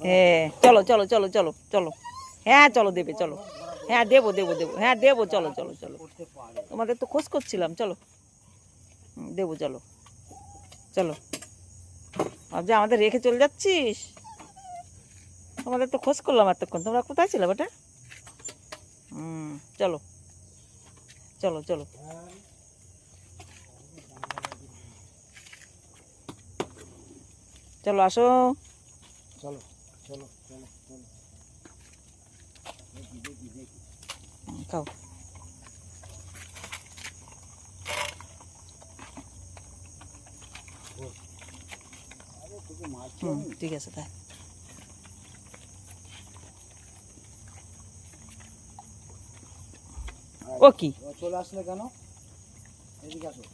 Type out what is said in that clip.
হ্যাঁ চলো চলো চলো চলো চলো, হ্যাঁ চলো দেবে, চলো, হ্যাঁ দেবো দেবো দেবো, হ্যাঁ দেবো, চলো চলো চলো, তোমাদের তো খোঁজ করছিলাম, চলো দেবো, চলো চলো। ভাবছি আমাদের রেখে চলে যাচ্ছিস, তোমাদের তো খোঁজ করলাম এতক্ষণ, তোমরা কোথায় ছিলে বেটা? চলো চলো চলো, চলো আসো, চলো চলো চলো চলো, খাও। ঠিক আছে তাই। ও কি চলে আসলে কেন? এদিকে আসো।